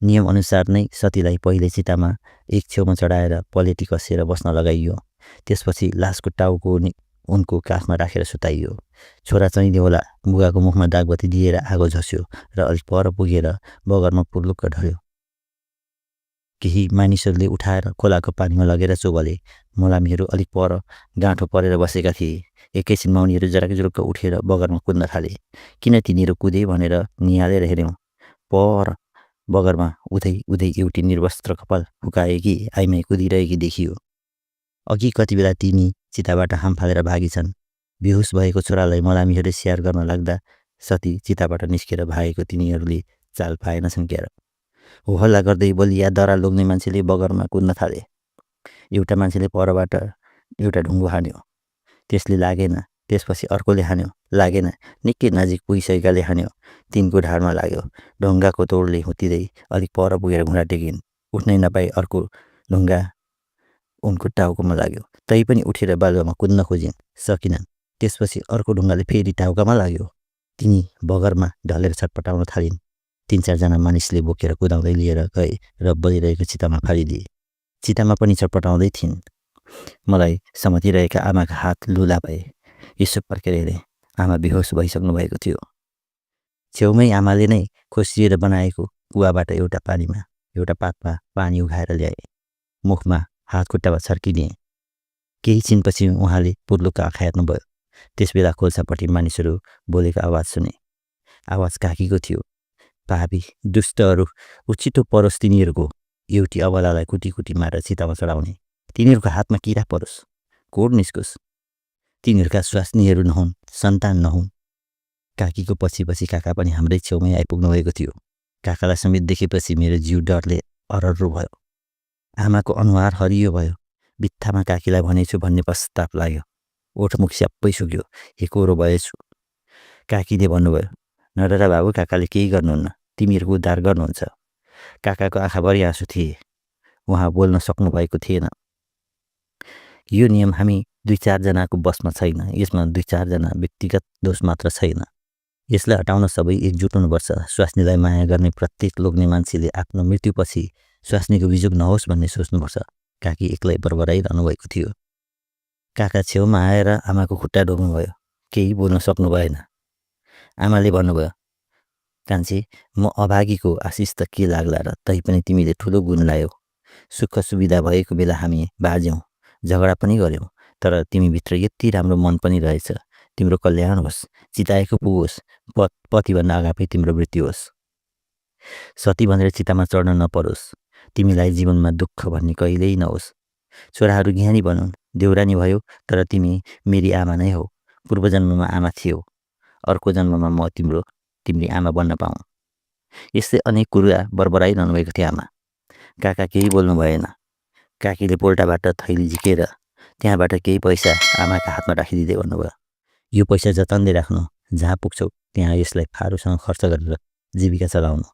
नियम अनुसार नै सतीलाई पहिले चितामा एक छेउमा चढाएर पलेटी कसेर बस्न लगाइयो। त्यसपछि लासको टाउको उनको काखमा राखेर सुताइयो। छोरा चाहिँले होला। बुवाको मुखमा दागबत्ती दिएर आगो झस्यो र अलिक पर पुगेर बगरमा पुर्लुक्क ढल्यो। केही मानिसहरूले उठाएर खोलाको पानीमा लगेर चोबले। मलामीहरू अलिक पर गाँठो परेर बसेका थिए। एकैछिनमा उनीहरू जराकजुरुक्क उठेर बगरमा कुद्न थाले। किन तिनीहरू कुदे भनेर निहालेर हेऱ्यौँ। पर बगरमा उधै एउटी निर्वस्त्र कपाल फुकाएकी आइमाई कुदिरहेकी देखियो। अघि कति बेला तिनी चिताबाट हाम फालेर भागेछन्। बेहुस भएको छोरालाई मलामीहरूले स्याहार गर्न लाग्दा सती चिताबाट निस्केर भागेको तिनीहरूले चाल पाएनछन् क्यार। हो हल्ला गर्दै बलिया दरा लोग्ने मान्छेले बगरमा कुद्न थाले। एउटा मान्छेले परबाट एउटा ढुङ्गो हान्यो। त्यसले लागेन। त्यसपछि अर्कोले हान्यो। लागेन। निकै नजिक पुगिसकेकाले हान्यो। तिनको ढाडमा लाग्यो। ढुङ्गाको तोडले हुत्तिँदै अलिक पर पुगेर घुँडा टेकिन्। उठ्नै नपाई अर्को ढुङ्गा उनको टाउकोमा लाग्यो। तैपनि उठेर बालुवामा कुद्न खोजिन्, सकिनन्। त्यसपछि अर्को ढुङ्गाले फेरि टाउकामा लाग्यो। तिनी बगरमा ढलेर छटपटाउन थालिन्। 3-4 मानिसले बोकेर कुदाउँदै लिएर गए र बलिरहेको चितामा फालिदिए। चितामा पनि छटपटाउँदै थिइन्। मलाई समातिरहेका आमाका हात लुला भए। यसो फर्केर हेरेँ। आमा बेहोस भइसक्नु भएको थियो। छेउमै आमाले नै खोसिएर बनाएको कुवाबाट एउटा पातमा पानी उघाएर ल्याए। मुखमा हात खुट्टामा छर्किदिए। केही छिनपछि उहाँले पुर्लुक्क आँखा हेर्नुभयो। त्यसबेला खोल्सापट्टि मानिसहरू बोलेको आवाज सुने। आवाज काकीको थियो। पापी दुष्टहरू, उछिटो परोस् तिनीहरूको। एउटी अबलालाई कुटी कुटी मारेर चितामा चढाउने। तिनीहरूको हातमा किरा परोस्, कोड निस्कोस्। तिनीहरूका स्वास्नीहरू नहुन्, सन्तान नहुन्। काकीको पछि पछि काका पनि हाम्रै छेउमै आइपुग्नु भएको थियो। काकालाई समेत देखेपछि मेरो जिउ डरले अरर्रो भयो। आमाको अनुहार हरियो भयो। बित्थामा काकीलाई भनेछु भन्ने पश्चाताप लाग्यो। ओठमुख स्याप्पै सुक्यो। एकोहोरो भएछु। काकीले भन्नुभयो, नडरा बाबु, काकाले केही गर्नुहुन्न, तिमीहरूको उद्धार गर्नुहुन्छ। काकाको आँखाभरि आँसु थिए। उहाँ बोल्न सक्नुभएको थिएन। यो नियम हामी 2-4 जनाको बसमा छैन। यसमा 2-4 जना व्यक्तिगत दोष मात्र छैन। यसलाई हटाउन सबै एकजुट हुनुपर्छ। स्वास्नीलाई माया गर्ने प्रत्येक लोग्ने मान्छेले आफ्नो मृत्युपछि स्वास्नीको विजोग नहोस् भन्ने सोच्नुपर्छ। काकी एक्लै बरबराइरहनु भएको थियो। काका छेउमा आएर आमाको खुट्टा ढोक्नुभयो। केही बोल्न सक्नु भएन। आमाले भन्नुभयो, कान्छी, म अभागीको आशिष त के लाग्ला र, तैपनि तिमीले ठुलो गुण लायौ। सुख सुविधा भएको बेला हामी बाज्यौँ, झगडा पनि गऱ्यौँ, तर तिमीभित्र यति राम्रो मन पनि रहेछ। तिम्रो कल्याण होस्, चिताएको पुगोस्, पतिभन्दा अगापै तिम्रो मृत्यु होस्। सती भनेर चितामा चढ्न नपरोस्। तिमीलाई जीवनमा दुःख भन्ने कहिल्यै नहोस्। छोराहरू ज्ञानी बनुन्, देउरानी भयो, तर तिमी मेरी आमा नै हौ। पूर्व जन्ममा आमा थियौ, अर्को जन्ममा म तिम्री आमा बन्न पाऊँ। यस्तै अनेक कुरा बरबराइरहनु भएको थियो आमा। काका केही बोल्नु भएन। काकीले पोल्टाबाट थैली झिकेर त्यहाँबाट केही पैसा आमाका हातमा राखिदिँदै भन्नुभयो, यो पैसा जतनले राख्नु, जहाँ पुग्छौ त्यहाँ यसलाई फारूसँग खर्च गरेर जीविका चलाउनु।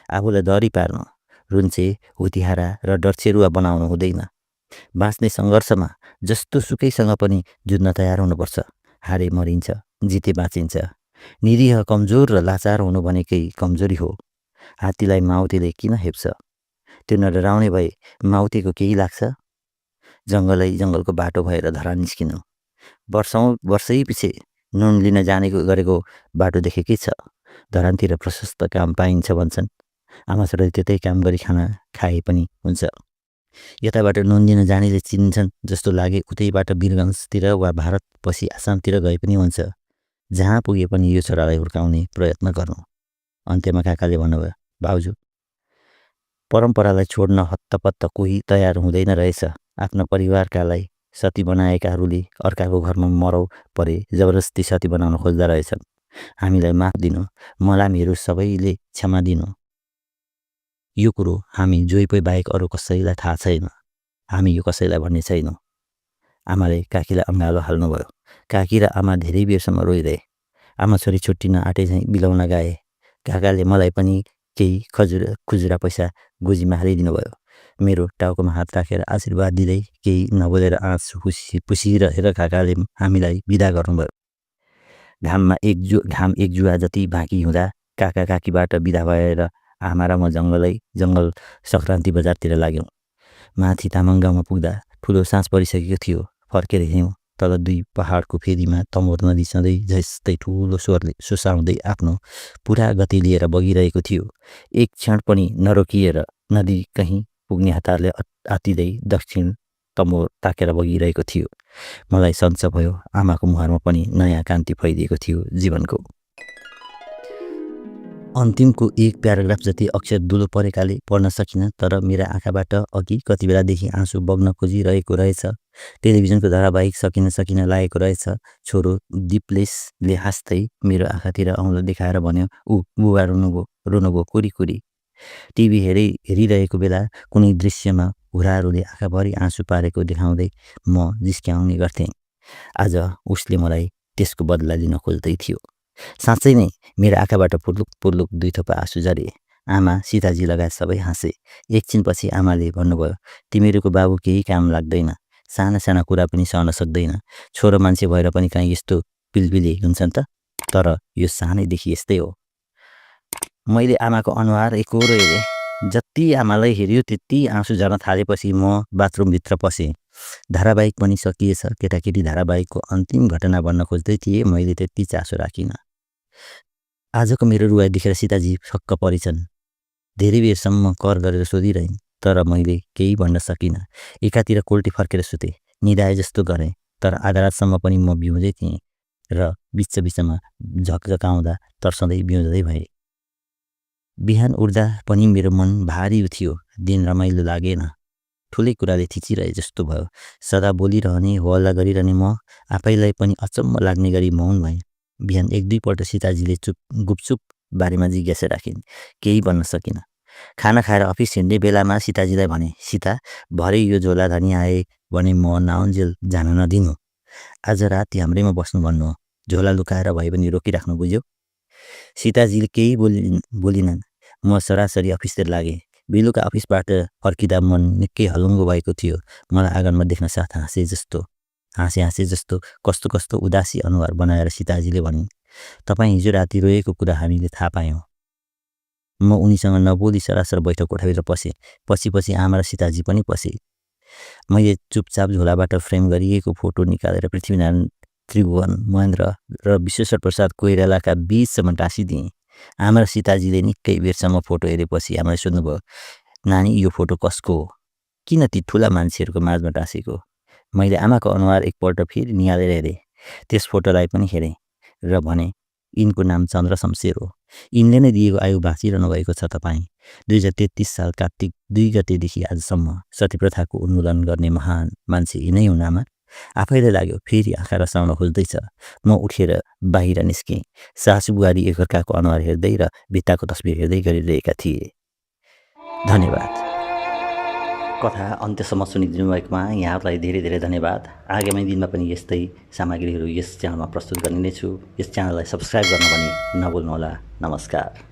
आफूलाई डरी पार्नु, रुन्चे, हुतिहारा र डरछेरुवा बनाउनु हुँदैन। बाँच्ने सङ्घर्षमा जस्तो सुकैसँग पनि जुझ्न तयार हुनुपर्छ। हारे मरिन्छ, जिते बाँचिन्छ। निरीह, कमजोर र लाचार हुनु भनेकै कमजोरी हो। हात्तीलाई माउतेले किन हेप्छ? त्यो नडराउने भए माउतेको केही लाग्छ? जङ्गलको बाटो भएर धरा निस्किनु। वर्षै पछि नुन लिन गरेको बाटो देखेकै छ। धरानतिर प्रशस्त काम पाइन्छ भन्छन्। आमा छोरा त्यतै काम गरी खाना खाए पनि हुन्छ। यताबाट नुन लिन जानेले चिन्छन् जस्तो लागे उतैबाट वीरगन्जतिर वा भारत पछि आसामतिर गए पनि हुन्छ। जहाँ पुगे पनि यो छोरालाई हुर्काउने प्रयत्न गर्नु। अन्त्यमा काकाले भन्नुभयो, भाउजू, परम्परालाई छोड्न हत्तपत्त कोही तयार हुँदैन रहेछ। आफ्नो परिवारकालाई सती बनाएकाहरूले अर्काको घरमा मरौ परे जबरजस्ती सती बनाउन खोज्दा रहेछन्। हामीलाई माफ दिनु, मलामीहरू सबैले क्षमा दिनु। यो कुरो हामी जोइपै बाहेक अरू कसैलाई थाहा छैन। हामी यो कसैलाई भन्ने छैनौँ। आमाले काकीलाई अँगालो हाल्नुभयो। काकी र आमा धेरै बेरसम्म रोइरहे। आमा छोरी छुट्टिन आँटे झैँ बिलाउन गए। काकाले मलाई पनि केही खुजुरा पैसा गोजीमा हालिदिनु भयो। मेरो टाउकोमा हात राखेर आशीर्वाद दिँदै केही नबोलेर आँसु पुसिरहेर काकाले हामीलाई बिदा गर्नुभयो। घाम एक जुवा जति बाँकी हुँदा काका काकीबाट बिदा भएर आमा र म जङ्गल सङ्क्रान्ति बजारतिर लाग्यौँ। माथि तामाङ गाउँमा पुग्दा ठुलो साँझ परिसकेको थियो। फर्केर हेऱ्यौँ, तल 2 पहाडको फेदीमा तमोर नदी सधैँ जस्तै ठुलो स्वरले सुसाउँदै आफ्नो पुरा गति लिएर बगिरहेको थियो। एक क्षण पनि नरोकिएर नदी कहीँ पुग्ने हतारले आतिँदै दक्षिण तमोर ताकेर बगिरहेको थियो। मलाई सन्चो भयो। आमाको मुहारमा पनि नयाँ कान्ति फैलिएको थियो जीवनको। अन्तिमको 1 प्याराग्राफ जति अक्षर दुलो परेकाले पढ्न सकिनँ, तर मेरा आँखाबाट अघि कति बेलादेखि आँसु बग्न खोजिरहेको रहेछ। टेलिभिजनको धारावाहिक सकिन लागेको रहेछ। छोरो दिप्लेशले हाँस्दै मेरो आँखातिर औँलो देखाएर भन्यो, ऊ बुबा रुनुभयो कुरी। टिभी हेरिरहेको बेला कुनै दृश्यमा हुराहरूले आँखाभरि आँसु पारेको देखाउँदै म जिस्क्याउने गर्थेँ। आज उसले मलाई त्यसको बदला लिन खोज्दै थियो। साँच्चै नै मेरो आँखाबाट पुर्लुक 2 थोपा आँसु झरे। आमा, सीताजी लगायत सबै हाँसे। एकछिनपछि आमाले भन्नुभयो, तिमीहरूको बाबु केही काम लाग्दैन, साना कुरा पनि सहन सक्दैन। छोरो मान्छे भएर पनि कहीँ यस्तो पिलपिली हुन्छन् त? तर यो सानैदेखि यस्तै हो। मैले आमाको अनुहार एकोहोरो हेरेँ। जति आमालाई हेऱ्यो त्यति आँसु झर्न थालेपछि म बाथरुमभित्र पसेँ। धारावाहिक पनि सकिएछ। केटाकेटी धारावाहिकको अन्तिम घटना भन्न खोज्दै थिए। मैले त्यति चासो राखिनँ। आजको मेरो रुवाई देखेर सीताजी छक्क परेछन्। धेरै बेरसम्म कर गरेर सोधिरहन्, तर मैले केही भन्न सकिनँ। एकातिर कोल्टी फर्केर सुतेँ। निदाए जस्तो गरेँ, तर आधा रातसम्म पनि म बिउँझै थिएँ र बिचमा झकझकाउँदा तर्सँदै बिउँझदै भएँ। बिहान उठ्दा पनि मेरो मन भारी थियो। दिन रमाइलो लागेन। ठुलै कुराले थिचिरहे जस्तो भयो। सदा बोलिरहने, हल्ला गरिरहने म आफैलाई पनि अचम्म लाग्ने गरी मौन भएँ। बिहान 1-2 पल्ट सीताजीले गुपचुप बारेमा जिज्ञासा राखिन्। केही भन्न सकिनँ। खाना खाएर अफिस हिँड्ने बेलामा सीताजीलाई भने, सीता, भरे यो झोला धनी आए भने म नाउन्जेल जान नदिनु। आज राति हाम्रैमा बस्नु भन्नु। झोला लुकाएर भए पनि रोकिराख्नु बुझ्यो। सीताजीले केही बोलिनन्। म सरासरी अफिसतिर लागेँ। बेलुका अफिसबाट फर्किँदा मन निकै हलुङ्गो भएको थियो। मलाई आँगनमा देख्न साथ हाँसे जस्तो कस्तो कस्तो उदासी अनुहार बनाएर सीताजीले भनिन्, तपाईँ हिजो राति रोएको कुरा हामीले थाहा पायौँ। म उनीसँग नबोली सरासर बैठक कोठाभित्र पसेँ। पछि आमा र सीताजी पनि पसे। मैले चुपचाप झोलाबाट फ्रेम गरिएको फोटो निकालेर पृथ्वीनारायण, त्रिभुवन महेन्द्र र विश्वेश्वर प्रसाद कोइरालाका बीचसम्म टाँसिदिएँ। आमा र सीताजीले निकै बेरसम्म फोटो हेरेपछि आमाले सोध्नुभयो, नानी यो फोटो कसको हो? किन ती ठुला मान्छेहरूको माझमा टाँसेको? मैले आमाको अनुहार एकपल्ट फेरि निहालेर हेरेँ। त्यस फोटोलाई पनि हेरेँ र भने, यिनको नाम चन्द्र शमशेर हो। यिनले नै दिएको आयु बाँचिरहनु भएको छ तपाईँ। 2033 साल कार्तिक 2 गतेदेखि आजसम्म सतीप्रथाको उन्मूलन गर्ने महान मान्छे यिनै हुन् आमा। आफैलाई लाग्यो फेरि आँखा रसाउन खोज्दैछ। म उठेर बाहिर निस्केँ। सासु बुहारी एकअर्काको अनुहार हेर्दै र भित्ताको तस्बिर हेर्दै गरिरहेका थिए। धन्यवाद। कथा अन्त्यसम्म सुनिदिनु भएकोमा यहाँहरूलाई धेरै धेरै धन्यवाद। आगामी दिनमा पनि यस्तै सामग्रीहरू यस च्यानलमा प्रस्तुत गर्ने नै छु। यस च्यानललाई सब्स्क्राइब गर्न पनि नभुल्नुहोला। नमस्कार।